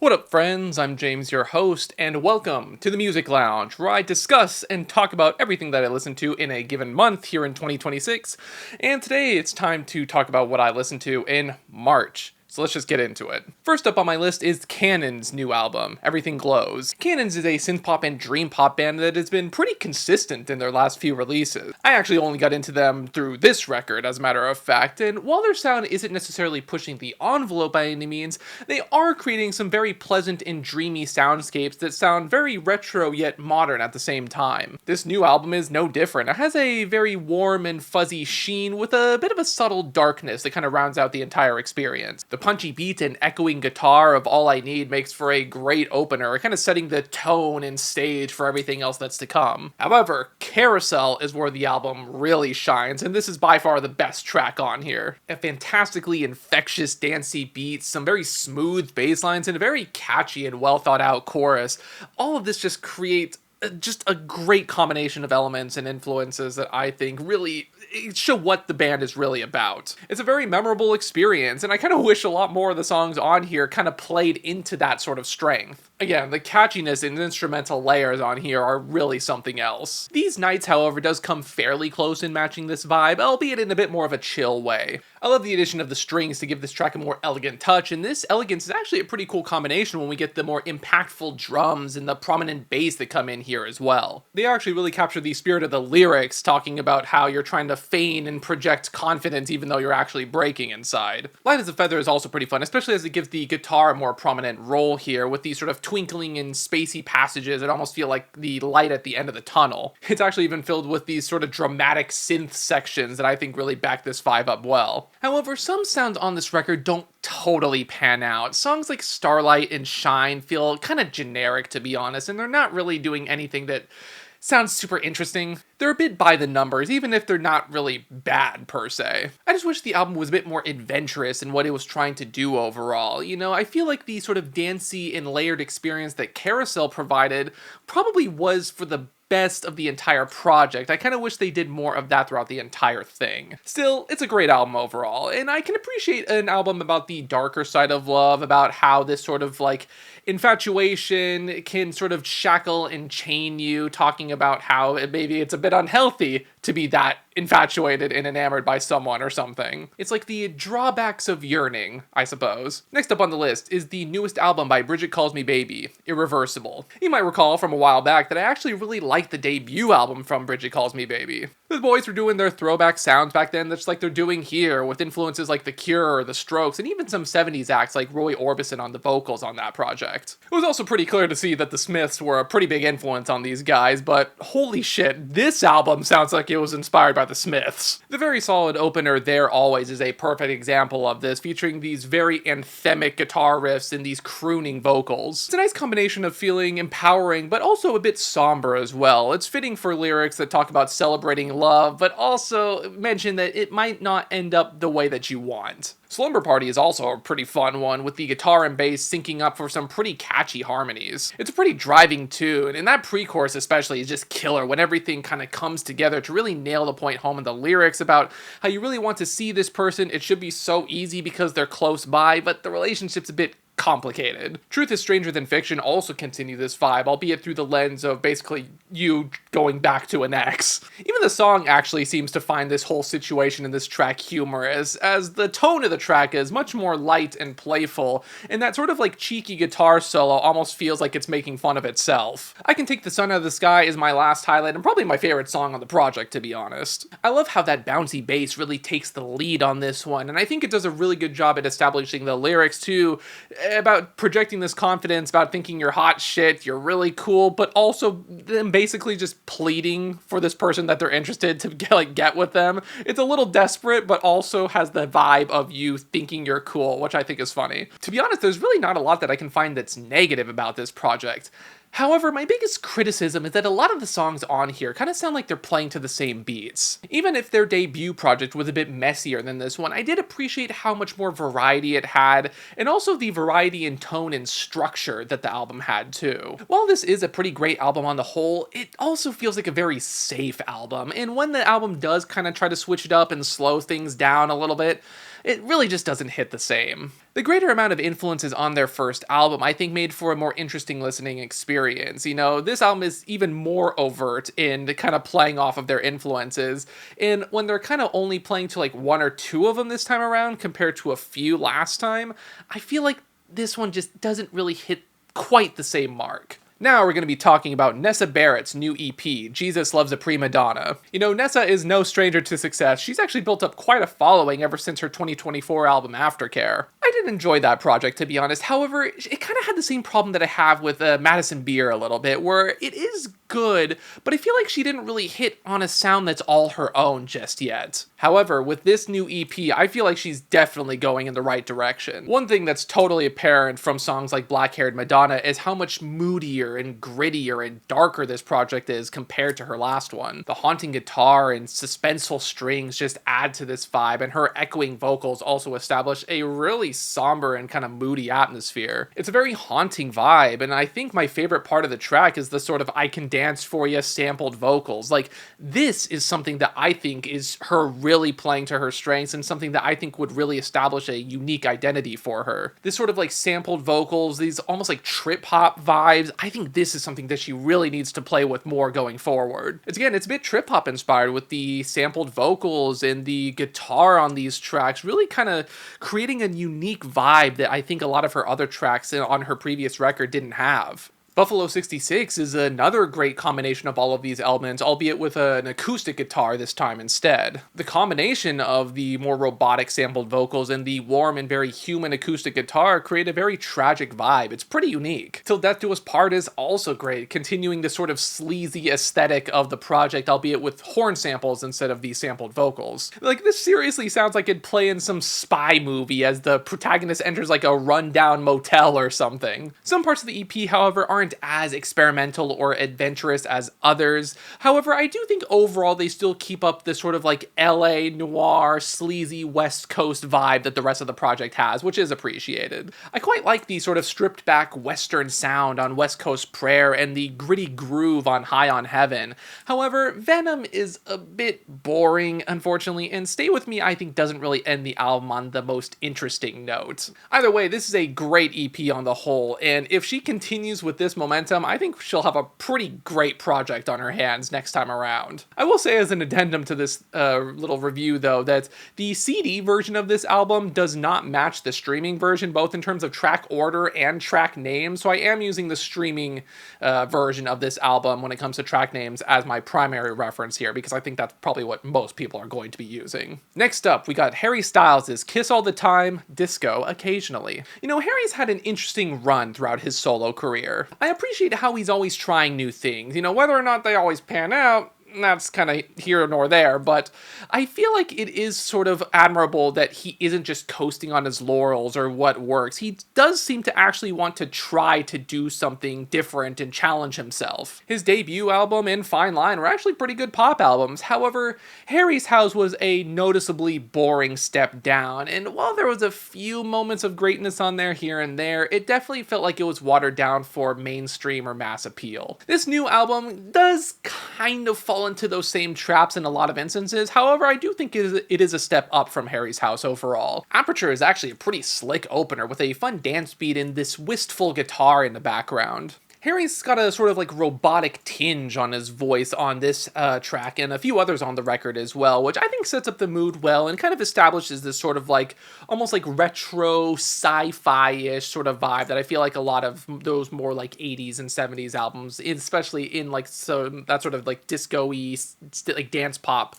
What up, friends? I'm James, your host, and welcome to the Music Lounge, where I discuss and talk about everything that I listen to in a given month here in 2026. And today it's time to talk about what I listened to in March. So let's just get into it. First up on my list is Cannon's new album, Everything Glows. Cannon's is a synth-pop and dream pop band that has been pretty consistent in their last few releases. I actually only got into them through this record, as a matter of fact, and while their sound isn't necessarily pushing the envelope by any means, they are creating some very pleasant and dreamy soundscapes that sound very retro yet modern at the same time. This new album is no different. It has a very warm and fuzzy sheen with a bit of a subtle darkness that kind of rounds out the entire experience. The punchy beat and echoing guitar of All I Need makes for a great opener, kind of setting the tone and stage for everything else that's to come. However, Carousel is where the album really shines, and this is by far the best track on here. A fantastically infectious, dancey beat, some very smooth bass lines, and a very catchy and well thought out chorus. All of this just creates just a great combination of elements and influences that I think really show what the band is really about. It's a very memorable experience, and I kind of wish a lot more of the songs on here kind of played into that sort of strength. Again, the catchiness and instrumental layers on here are really something else. These Nights, however, does come fairly close in matching this vibe, albeit in a bit more of a chill way. I love the addition of the strings to give this track a more elegant touch, and this elegance is actually a pretty cool combination when we get the more impactful drums and the prominent bass that come in here as well. They actually really capture the spirit of the lyrics, talking about how you're trying to feign and project confidence even though you're actually breaking inside. Light as a Feather is also pretty fun, especially as it gives the guitar a more prominent role here with these sort of twinkling and spacey passages that almost feel like the light at the end of the tunnel. It's actually even filled with these sort of dramatic synth sections that I think really back this vibe up well. However, some sounds on this record don't totally pan out. Songs like Starlight and Shine feel kind of generic, to be honest, and they're not really doing anything that sounds super interesting. They're a bit by the numbers, even if they're not really bad per se. I just wish the album was a bit more adventurous in what it was trying to do overall. You know, I feel like the sort of dancey and layered experience that Carousel provided probably was for the best of the entire project. I kind of wish they did more of that throughout the entire thing. Still, it's a great album overall, and I can appreciate an album about the darker side of love, about how this sort of like infatuation can sort of shackle and chain you, talking about how maybe it's a bit unhealthy to be that infatuated and enamored by someone or something. It's like the drawbacks of yearning, I suppose. Next up on the list is the newest album by Brigitte Calls Me Baby, Irreversible. You might recall from a while back that I actually really liked the debut album from Brigitte Calls Me Baby. The boys were doing their throwback sounds back then, just like they're doing here, with influences like The Cure, The Strokes, and even some 70s acts like Roy Orbison on the vocals on that project. It was also pretty clear to see that the Smiths were a pretty big influence on these guys, but holy shit, this album sounds like it was inspired by the Smiths. The very solid opener There Always is a perfect example of this, featuring these very anthemic guitar riffs and these crooning vocals. It's a nice combination of feeling empowering, but also a bit somber as well. It's fitting for lyrics that talk about celebrating love, but also mention that it might not end up the way that you want. Slumber Party is also a pretty fun one, with the guitar and bass syncing up for some pretty catchy harmonies. It's a pretty driving tune, and that pre-chorus especially is just killer when everything kind of comes together to really nail the point home in the lyrics about how you really want to see this person. It should be so easy because they're close by, but the relationship's a bit complicated. Truth is Stranger Than Fiction also continue this vibe, albeit through the lens of basically you going back to an ex. Even the song actually seems to find this whole situation in this track humorous, as the tone of the track is much more light and playful, and that sort of like cheeky guitar solo almost feels like it's making fun of itself. I Can Take the Sun Out of the Sky is my last highlight, and probably my favorite song on the project, to be honest. I love how that bouncy bass really takes the lead on this one, and I think it does a really good job at establishing the lyrics too, about projecting this confidence, about thinking you're hot shit, you're really cool, but also them basically just pleading for this person that they're interested to get with them. It's a little desperate, but also has the vibe of you thinking you're cool, which I think is funny. To be honest, there's really not a lot that I can find that's negative about this project. However, my biggest criticism is that a lot of the songs on here kind of sound like they're playing to the same beats. Even if their debut project was a bit messier than this one, I did appreciate how much more variety it had, and also the variety in tone and structure that the album had too. While this is a pretty great album on the whole, it also feels like a very safe album, and when the album does kind of try to switch it up and slow things down a little bit, it really just doesn't hit the same. The greater amount of influences on their first album, I think, made for a more interesting listening experience. You know, this album is even more overt in kind of playing off of their influences, and when they're kind of only playing to like one or two of them this time around compared to a few last time, I feel like this one just doesn't really hit quite the same mark. Now we're going to be talking about Nessa Barrett's new EP, Jesus Loves a Primadonna. You know, Nessa is no stranger to success. She's actually built up quite a following ever since her 2024 album Aftercare. I did enjoy that project, to be honest. However, it kind of had the same problem that I have with Madison Beer a little bit, where it is good, but I feel like she didn't really hit on a sound that's all her own just yet. However, with this new EP, I feel like she's definitely going in the right direction. One thing that's totally apparent from songs like Black-Haired Madonna is how much moodier and grittier and darker this project is compared to her last one. The haunting guitar and suspenseful strings just add to this vibe, and her echoing vocals also establish a really somber and kind of moody atmosphere. It's a very haunting vibe, and I think my favorite part of the track is the sort of I Can Dance For Ya sampled vocals. Like, this is something that I think is her really playing to her strengths, and something that I think would really establish a unique identity for her. This sort of like sampled vocals, these almost like trip hop vibes, I think this is something that she really needs to play with more going forward. It's a bit trip hop inspired, with the sampled vocals and the guitar on these tracks really kind of creating a unique vibe that I think a lot of her other tracks on her previous record didn't have. Buffalo 66 is another great combination of all of these elements, albeit with an acoustic guitar this time instead. The combination of the more robotic sampled vocals and the warm and very human acoustic guitar create a very tragic vibe. It's pretty unique. Till Death Do Us Part is also great, continuing the sort of sleazy aesthetic of the project, albeit with horn samples instead of the sampled vocals. Like, this seriously sounds like it'd play in some spy movie as the protagonist enters like a rundown motel or something. Some parts of the EP, however, aren't as experimental or adventurous as others. However, I do think overall they still keep up this sort of like LA noir, sleazy West Coast vibe that the rest of the project has, which is appreciated. I quite like the sort of stripped back Western sound on West Coast Prayer and the gritty groove on High on Heaven. However, Venom is a bit boring, unfortunately, and Stay With Me I think doesn't really end the album on the most interesting note. Either way, this is a great EP on the whole, and if she continues with this momentum, I think she'll have a pretty great project on her hands next time around. I will say as an addendum to this little review though, that the CD version of this album does not match the streaming version, both in terms of track order and track names, so I am using the streaming version of this album when it comes to track names as my primary reference here, because I think that's probably what most people are going to be using. Next up, we got Harry Styles' Kiss All the Time, Disco Occasionally. You know, Harry's had an interesting run throughout his solo career. I appreciate how he's always trying new things. You know, whether or not they always pan out, that's kind of here nor there, but I feel like it is sort of admirable that he isn't just coasting on his laurels or what works. He does seem to actually want to try to do something different and challenge himself. His debut album and Fine Line were actually pretty good pop albums. However, Harry's House was a noticeably boring step down, and while there was a few moments of greatness on there here and there, it definitely felt like it was watered down for mainstream or mass appeal. This new album does kind of fall into those same traps in a lot of instances. However, I do think it is a step up from Harry's House overall. Aperture is actually a pretty slick opener with a fun dance beat and this wistful guitar in the background. Harry's got a sort of like robotic tinge on his voice on this track and a few others on the record as well, which I think sets up the mood well and kind of establishes this sort of like almost like retro sci-fi-ish sort of vibe that I feel like a lot of those more like 80s and 70s albums, especially in like that sort of like disco-y like dance pop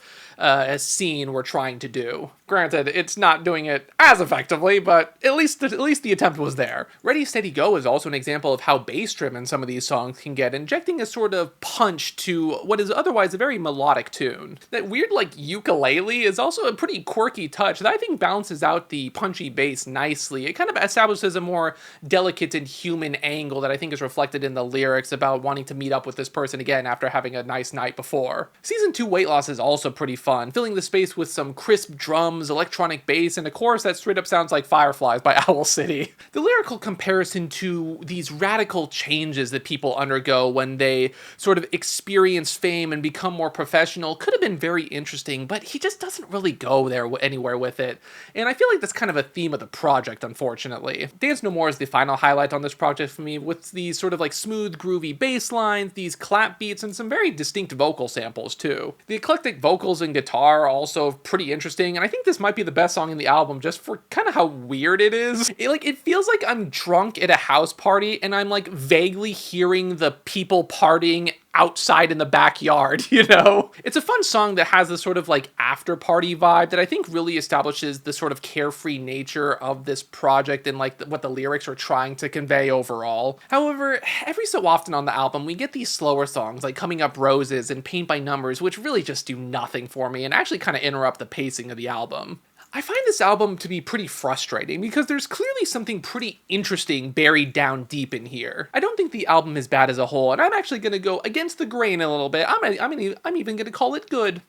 scene we're trying to do. Granted, it's not doing it as effectively, but at least the attempt was there. Ready Steady Go is also an example of how bass-driven some of these songs can get, injecting a sort of punch to what is otherwise a very melodic tune. That weird like ukulele is also a pretty quirky touch that I think balances out the punchy bass nicely. It kind of establishes a more delicate and human angle that I think is reflected in the lyrics about wanting to meet up with this person again after having a nice night before. Season 2 Weight Loss is also pretty fun, filling the space with some crisp drums, electronic bass, and a chorus that straight up sounds like Fireflies by Owl City. The lyrical comparison to these radical changes changes that people undergo when they sort of experience fame and become more professional could have been very interesting, but he just doesn't really go there anywhere with it. And I feel like that's kind of a theme of the project, unfortunately. Dance No More is the final highlight on this project for me, with these sort of like smooth, groovy bass lines, these clap beats, and some very distinct vocal samples too. The eclectic vocals and guitar are also pretty interesting, and I think this might be the best song in the album just for kind of how weird it is. It feels like I'm drunk at a house party and I'm like vaguely hearing the people partying outside in the backyard, you know? It's a fun song that has this sort of like after party vibe that I think really establishes the sort of carefree nature of this project and like what the lyrics are trying to convey overall. However, every so often on the album, we get these slower songs like Coming Up Roses and Paint by Numbers, which really just do nothing for me and actually kind of interrupt the pacing of the album. I find this album to be pretty frustrating because there's clearly something pretty interesting buried down deep in here. I don't think the album is bad as a whole, and I'm actually going to go against the grain a little bit. I'm even going to call it good.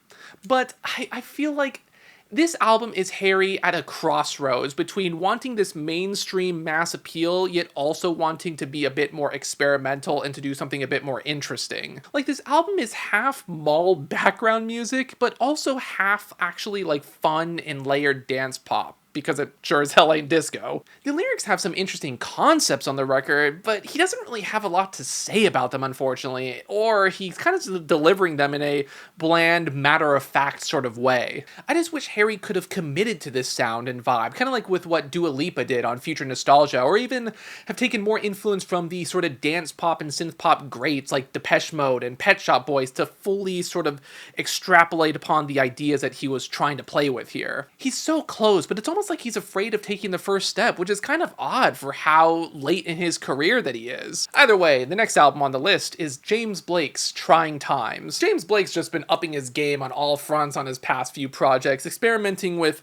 But I feel like this album is Harry at a crossroads between wanting this mainstream mass appeal, yet also wanting to be a bit more experimental and to do something a bit more interesting. Like, this album is half mauled background music, but also half actually like fun and layered dance pop, because it sure as hell ain't disco. The lyrics have some interesting concepts on the record, but he doesn't really have a lot to say about them, unfortunately, or he's kind of delivering them in a bland, matter-of-fact sort of way. I just wish Harry could have committed to this sound and vibe, kind of like with what Dua Lipa did on Future Nostalgia, or even have taken more influence from the sort of dance pop and synth pop greats like Depeche Mode and Pet Shop Boys to fully sort of extrapolate upon the ideas that he was trying to play with here. He's so close, but it's almost like he's afraid of taking the first step, which is kind of odd for how late in his career that he is. Either way, the next album on the list is James Blake's Trying Times. James Blake's just been upping his game on all fronts on his past few projects, experimenting with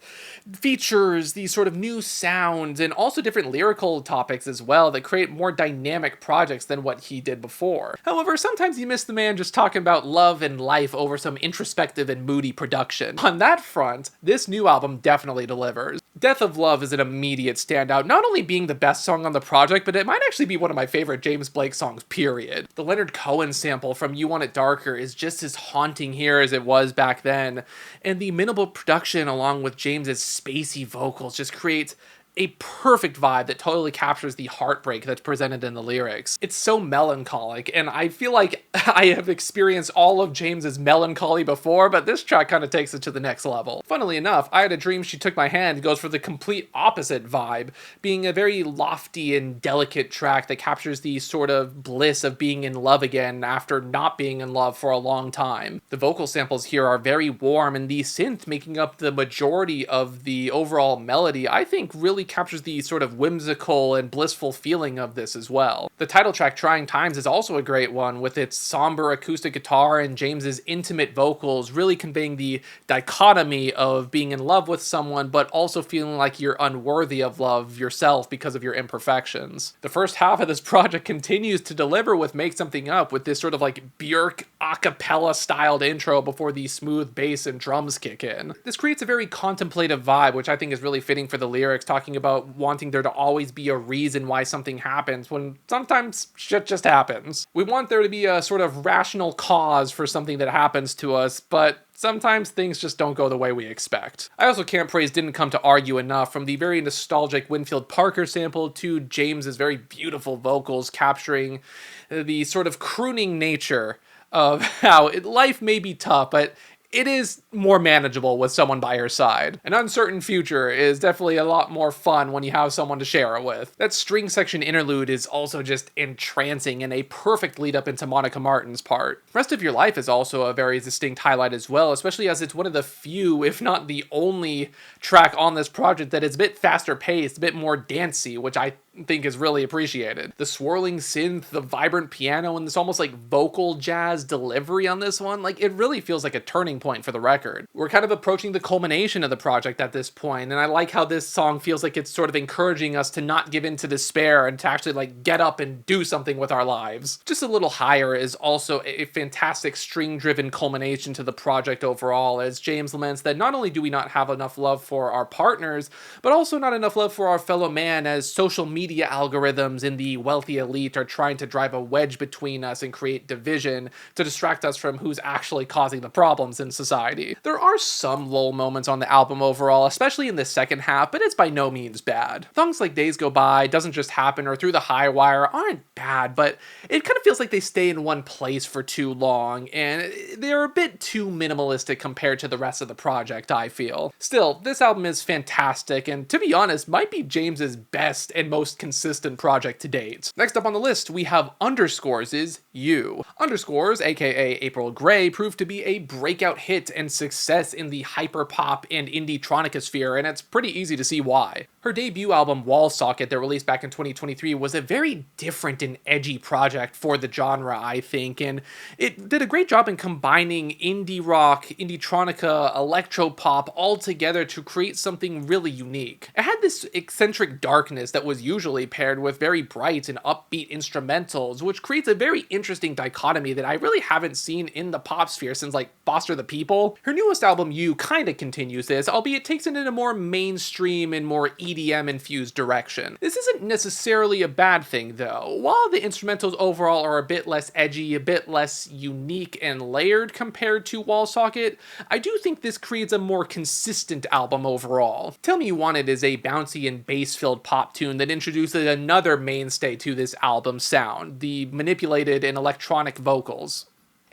features, these sort of new sounds, and also different lyrical topics as well that create more dynamic projects than what he did before. However, sometimes you miss the man just talking about love and life over some introspective and moody production. On that front, this new album definitely delivers. Death of Love is an immediate standout, not only being the best song on the project, but it might actually be one of my favorite James Blake songs, period. The Leonard Cohen sample from You Want It Darker is just as haunting here as it was back then, and the minimal production along with James's spacey vocals just creates a perfect vibe that totally captures the heartbreak that's presented in the lyrics. It's so melancholic, and I feel like I have experienced all of James's melancholy before, but this track kind of takes it to the next level. Funnily enough, I Had a Dream She Took My Hand goes for the complete opposite vibe, being a very lofty and delicate track that captures the sort of bliss of being in love again after not being in love for a long time. The vocal samples here are very warm, and the synth making up the majority of the overall melody, I think really captures the sort of whimsical and blissful feeling of this as well. The title track, Trying Times, is also a great one, with its somber acoustic guitar and James's intimate vocals really conveying the dichotomy of being in love with someone but also feeling like you're unworthy of love yourself because of your imperfections. The first half of this project continues to deliver with Make Something Up, with this sort of like Björk a cappella styled intro before the smooth bass and drums kick in. This creates a very contemplative vibe, which I think is really fitting for the lyrics, talking about wanting there to always be a reason why something happens when sometimes shit just happens. We want there to be a sort of rational cause for something that happens to us, but sometimes things just don't go the way we expect. I also can't praise Didn't Come to Argue enough, from the very nostalgic Winfield Parker sample to James's very beautiful vocals capturing the sort of crooning nature of how life may be tough, but it is more manageable with someone by your side. An uncertain future is definitely a lot more fun when you have someone to share it with. That string section interlude is also just entrancing and a perfect lead up into Monica Martin's part. Rest of Your Life is also a very distinct highlight as well, especially as it's one of the few, if not the only, track on this project that is a bit faster paced, a bit more dancey, which I think is really appreciated. The swirling synth, the vibrant piano, and this almost like vocal jazz delivery on this one, like, it really feels like a turning point for the record. We're kind of approaching the culmination of the project at this point, and I like how this song feels like it's sort of encouraging us to not give in to despair and to actually like get up and do something with our lives. Just a Little Higher is also a fantastic string-driven culmination to the project overall, as James laments that not only do we not have enough love for our partners, but also not enough love for our fellow man, as social media media algorithms and the wealthy elite are trying to drive a wedge between us and create division to distract us from who's actually causing the problems in society. There are some lull moments on the album overall, especially in the second half, but it's by no means bad. Songs like Days Go By, Doesn't Just Happen, or Through the High Wire aren't bad, but it kind of feels like they stay in one place for too long, and they're a bit too minimalistic compared to the rest of the project, I feel. Still, this album is fantastic, and to be honest, might be James's best and most consistent project to date. Next up on the list, we have Underscores' You. Underscores, aka April Grey, proved to be a breakout hit and success in the hyperpop and indie-tronica sphere, and it's pretty easy to see why. Her debut album, Wall Socket, that released back in 2023, was a very different and edgy project for the genre, I think, and it did a great job in combining indie rock, indie-tronica, electropop all together to create something really unique. It had this eccentric darkness that was usually paired with very bright and upbeat instrumentals, which creates a very interesting dichotomy that I really haven't seen in the pop sphere since like Foster the People. Her newest album, You, kinda continues this, albeit takes it in a more mainstream and more EDM infused direction. This isn't necessarily a bad thing though. While the instrumentals overall are a bit less edgy, a bit less unique and layered compared to Wall Socket, I do think this creates a more consistent album overall. Tell Me You Want It is a bouncy and bass-filled pop tune that introduces another mainstay to this album's sound, the manipulated and electronic vocals.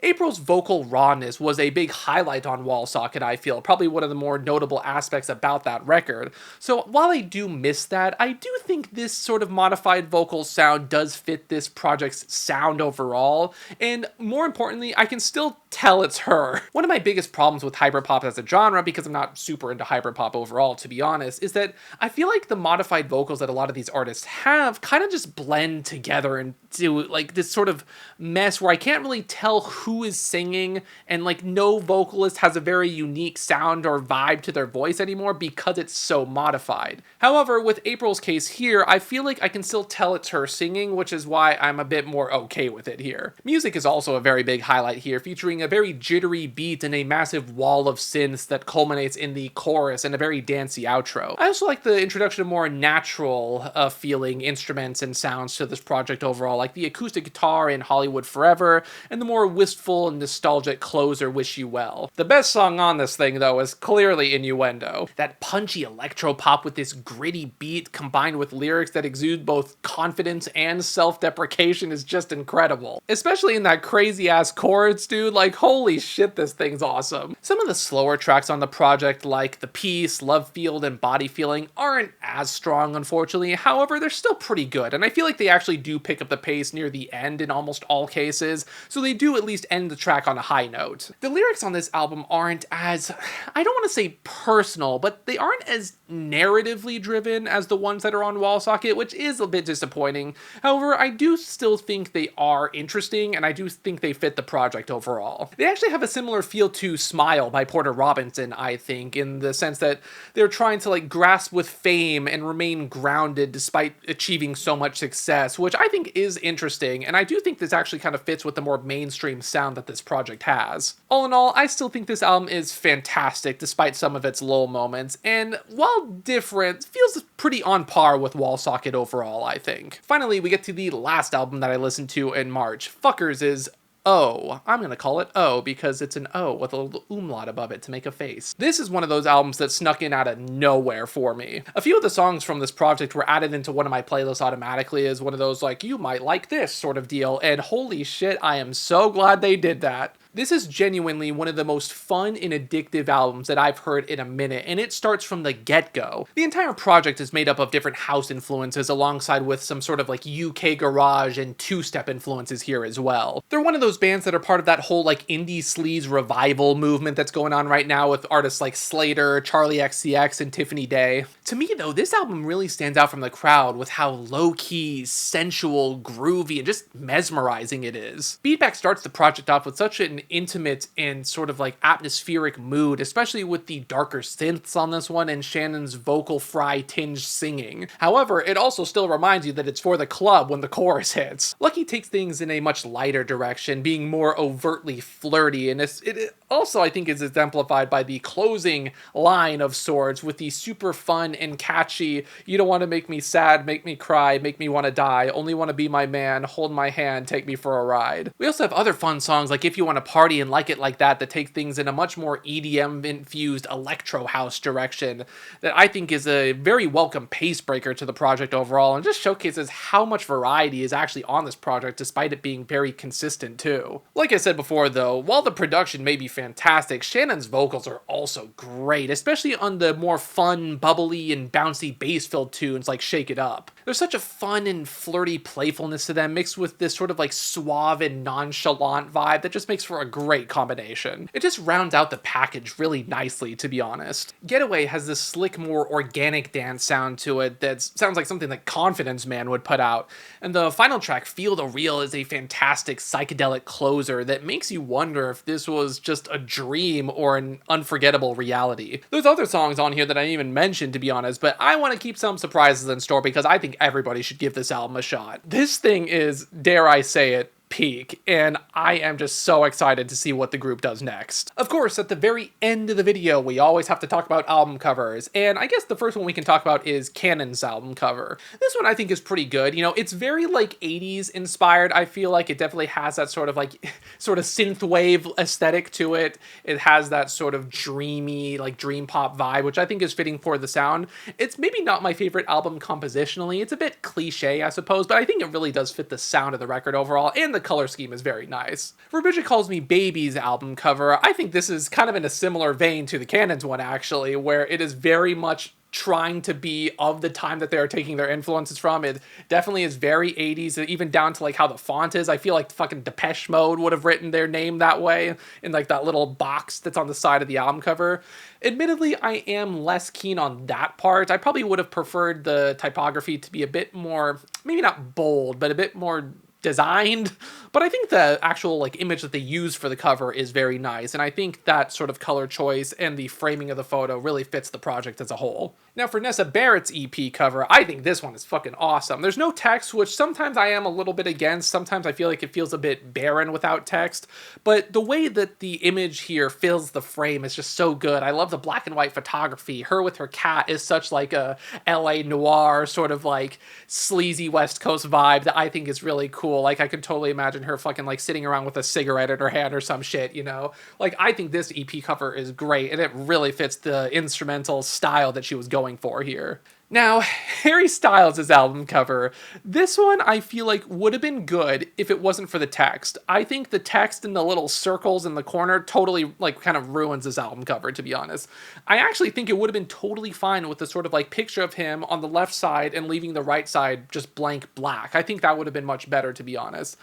April's vocal rawness was a big highlight on Wall Socket, I feel, probably one of the more notable aspects about that record. So while I do miss that, I do think this sort of modified vocal sound does fit this project's sound overall, and more importantly, I can still tell it's her. One of my biggest problems with hyperpop as a genre, because I'm not super into hyperpop overall, to be honest, is that I feel like the modified vocals that a lot of these artists have kind of just blend together into like this sort of mess where I can't really tell who is singing, and like no vocalist has a very unique sound or vibe to their voice anymore because it's so modified. However, with April's case here, I feel like I can still tell it's her singing, which is why I'm a bit more okay with it here. Music is also a very big highlight here, featuring a very jittery beat and a massive wall of synths that culminates in the chorus and a very dancey outro. I also like the introduction of more natural feeling instruments and sounds to this project overall, like the acoustic guitar in Hollywood Forever, and the more wistful and nostalgic closer, Wish You Well. The best song on this thing, though, is clearly Innuendo. That punchy electro-pop with this gritty beat combined with lyrics that exude both confidence and self-deprecation is just incredible. Especially in that crazy-ass chorus, dude, like, holy shit, this thing's awesome. Some of the slower tracks on the project, like The Peace, Love Field, and Body Feeling, aren't as strong, unfortunately. However, they're still pretty good, and I feel like they actually do pick up the pace near the end in almost all cases, so they do at least end the track on a high note. The lyrics on this album aren't as, I don't want to say personal, but they aren't as narratively driven as the ones that are on Wall Socket, which is a bit disappointing. However, I do still think they are interesting, and I do think they fit the project overall. They actually have a similar feel to Smile by Porter Robinson, I think, in the sense that they're trying to like grasp with fame and remain grounded despite achieving so much success, which I think is interesting, and I do think this actually kind of fits with the more mainstream sound that this project has. All in all, I still think this album is fantastic despite some of its lull moments, and while different, feels pretty on par with Wall Socket overall, I think. Finally, we get to the last album that I listened to in March. Fcukers is O. I'm gonna call it O because it's an O with a little umlaut above it to make a face. This is one of those albums that snuck in out of nowhere for me. A few of the songs from this project were added into one of my playlists automatically as one of those like, you might like this sort of deal, and holy shit, I am so glad they did that. This is genuinely one of the most fun and addictive albums that I've heard in a minute, and it starts from the get-go. The entire project is made up of different house influences alongside with some sort of like UK garage and two-step influences here as well. They're one of those bands that are part of that whole like indie sleaze revival movement that's going on right now with artists like Slater, Charlie XCX, and Tiffany Day. To me though, this album really stands out from the crowd with how low-key, sensual, groovy, and just mesmerizing it is. Beatback starts the project off with such an intimate and sort of like atmospheric mood, especially with the darker synths on this one and Shannon's vocal fry tinged singing. However, it also still reminds you that it's for the club when the chorus hits. Lucky takes things in a much lighter direction, being more overtly flirty, and it also I think is exemplified by the closing line of Swords with the super fun and catchy, "You don't want to make me sad, make me cry, make me want to die, only want to be my man, hold my hand, take me for a ride." We also have other fun songs like "If You Want to Party and Like It Like That" that take things in a much more EDM infused electro house direction that I think is a very welcome pace breaker to the project overall, and just showcases how much variety is actually on this project despite it being very consistent too. Like I said before though, while the production may be fantastic, Shannon's vocals are also great, especially on the more fun, bubbly, and bouncy bass-filled tunes like "Shake It Up." There's such a fun and flirty playfulness to them mixed with this sort of like suave and nonchalant vibe that just makes for a great combination. It just rounds out the package really nicely, to be honest. Getaway has this slick, more organic dance sound to it that sounds like something that Confidence Man would put out. And the final track, Feel the Real, is a fantastic psychedelic closer that makes you wonder if this was just a dream or an unforgettable reality. There's other songs on here that I didn't even mention, to be honest, but I want to keep some surprises in store because I think everybody should give this album a shot. This thing is, dare I say it, peak, and I am just so excited to see what the group does next. Of course, at the very end of the video, we always have to talk about album covers, and I guess the first one we can talk about is Cannon's album cover. This one I think is pretty good. You know, it's very like 80s inspired. I feel like it definitely has that sort of synthwave aesthetic to it. It has that sort of dreamy, like dream pop vibe, which I think is fitting for the sound. It's maybe not my favorite album compositionally. It's a bit cliche, I suppose, but I think it really does fit the sound of the record overall, and the color scheme is very nice. For Brigitte Calls Me Baby's album cover, I think this is kind of in a similar vein to the Cannons one actually, where it is very much trying to be of the time that they are taking their influences from. It definitely is very 80s, even down to like how the font is. I feel like fucking Depeche Mode would have written their name that way in like that little box that's on the side of the album cover. Admittedly, I am less keen on that part. I probably would have preferred the typography to be a bit more, maybe not bold, but a bit more designed, but I think the actual like image that they use for the cover is very nice, and I think that sort of color choice and the framing of the photo really fits the project as a whole. Now for Nessa Barrett's EP cover, I think this one is fucking awesome. There's no text, which sometimes I am a little bit against. Sometimes I feel like it feels a bit barren without text, but the way that the image here fills the frame is just so good. I love the black and white photography. Her with her cat is such like a LA noir sort of like sleazy West Coast vibe that I think is really cool. Like I could totally imagine her fucking like sitting around with a cigarette in her hand or some shit, you know? Like I think this EP cover is great, and it really fits the instrumental style that she was going for here. Now, Harry Styles' album cover. This one I feel like would have been good if it wasn't for the text. I think the text and the little circles in the corner totally like kind of ruins this album cover, to be honest. I actually think it would have been totally fine with the sort of like picture of him on the left side and leaving the right side just blank black. I think that would have been much better, to be honest.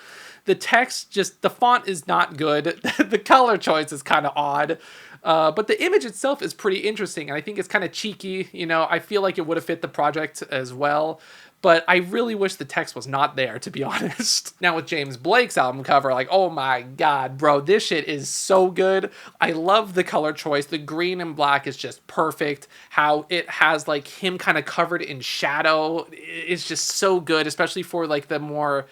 The text, just the font is not good. The color choice is kind of odd. But the image itself is pretty interesting, and I think it's kind of cheeky. You know, I feel like it would have fit the project as well, but I really wish the text was not there, to be honest. Now with James Blake's album cover, like, oh my god, bro, this shit is so good. I love the color choice. The green and black is just perfect. How it has like him kind of covered in shadow is just so good, especially for like the more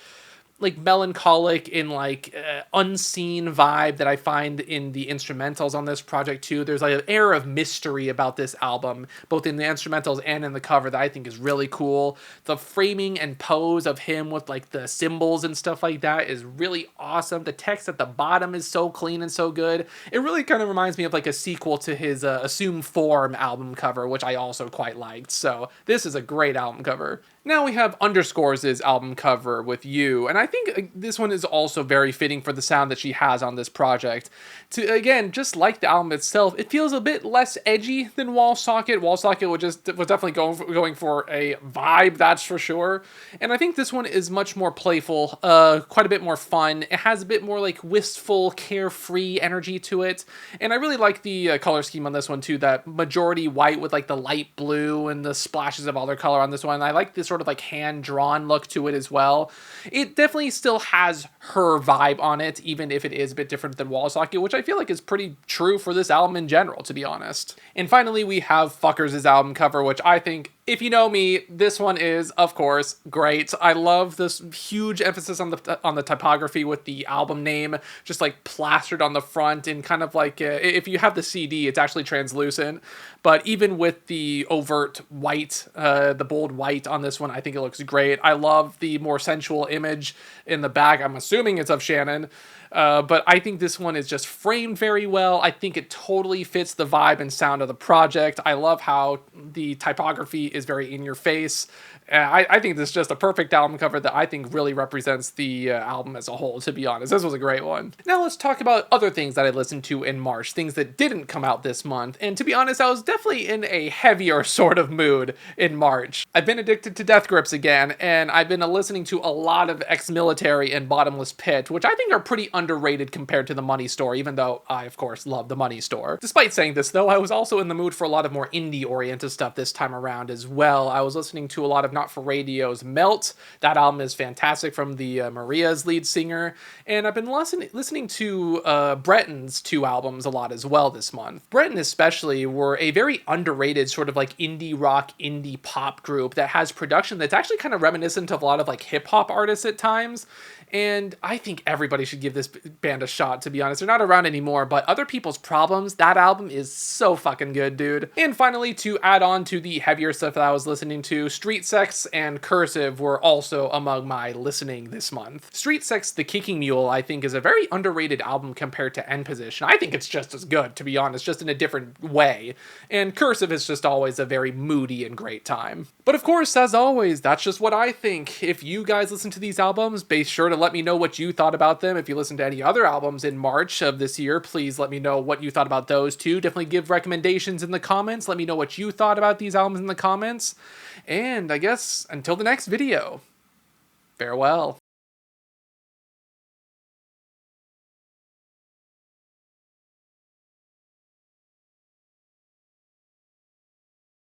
like melancholic and like unseen vibe that I find in the instrumentals on this project too. There's like an air of mystery about this album, both in the instrumentals and in the cover, that I think is really cool. The framing and pose of him with like the symbols and stuff like that is really awesome. The text at the bottom is so clean and so good. It really kind of reminds me of like a sequel to his Assume Form album cover, which I also quite liked. So this is a great album cover. Now we have Underscores' album cover with You, and I think this one is also very fitting for the sound that she has on this project. To again, just like the album itself, it feels a bit less edgy than Wall Socket. Wall Socket was definitely going for a vibe, that's for sure. And I think this one is much more playful, quite a bit more fun. It has a bit more like wistful, carefree energy to it. And I really like the color scheme on this one too, that majority white with like the light blue and the splashes of other color on this one. I like this sort of like hand-drawn look to it as well. It definitely still has her vibe on it, even if it is a bit different than Wall Socket, which I feel like is pretty true for this album in general, to be honest. And finally, we have Fcukers' album cover, which I think If you know me, this one is, of course, great. I love this huge emphasis on the typography with the album name just like plastered on the front, and kind of like if you have the CD, it's actually translucent. But even with the overt white, the bold white on this one, I think it looks great. I love the more sensual image in the back. I'm assuming it's of Shannon. But I think this one is just framed very well. I think it totally fits the vibe and sound of the project. I love how the typography is very in your face. I think this is just a perfect album cover that I think really represents the album as a whole, to be honest. This was a great one. Now let's talk about other things that I listened to in March, things that didn't come out this month. And to be honest, I was definitely in a heavier sort of mood in March. I've been addicted to Death Grips again, and I've been listening to a lot of Ex-Military and Bottomless Pit, which I think are pretty underrated compared to The Money Store, even though I, of course, love The Money Store. Despite saying this, though, I was also in the mood for a lot of more indie-oriented stuff this time around as well. I was listening to a lot of Not For Radio's Melt. That album is fantastic, from the Maria's lead singer. And I've been listening to Bretton's 2 albums a lot as well this month. Bretton especially were a very underrated sort of like indie rock, indie pop group that has production that's actually kind of reminiscent of a lot of like hip hop artists at times. And I think everybody should give this band a shot, to be honest. They're not around anymore, but Other People's Problems, that album is so fucking good, dude. And finally, to add on to the heavier stuff that I was listening to, Street Sex and Cursive were also among my listening this month. Street Sex, The Kicking Mule, I think is a very underrated album compared to End Position. I think it's just as good, to be honest, just in a different way. And Cursive is just always a very moody and great time. But of course, as always, that's just what I think. If you guys listen to these albums, be sure to let me know what you thought about them. If you listened to any other albums in March of this year, please let me know what you thought about those too. Definitely give recommendations in the comments. Let me know what you thought about these albums in the comments. And I guess until the next video, farewell.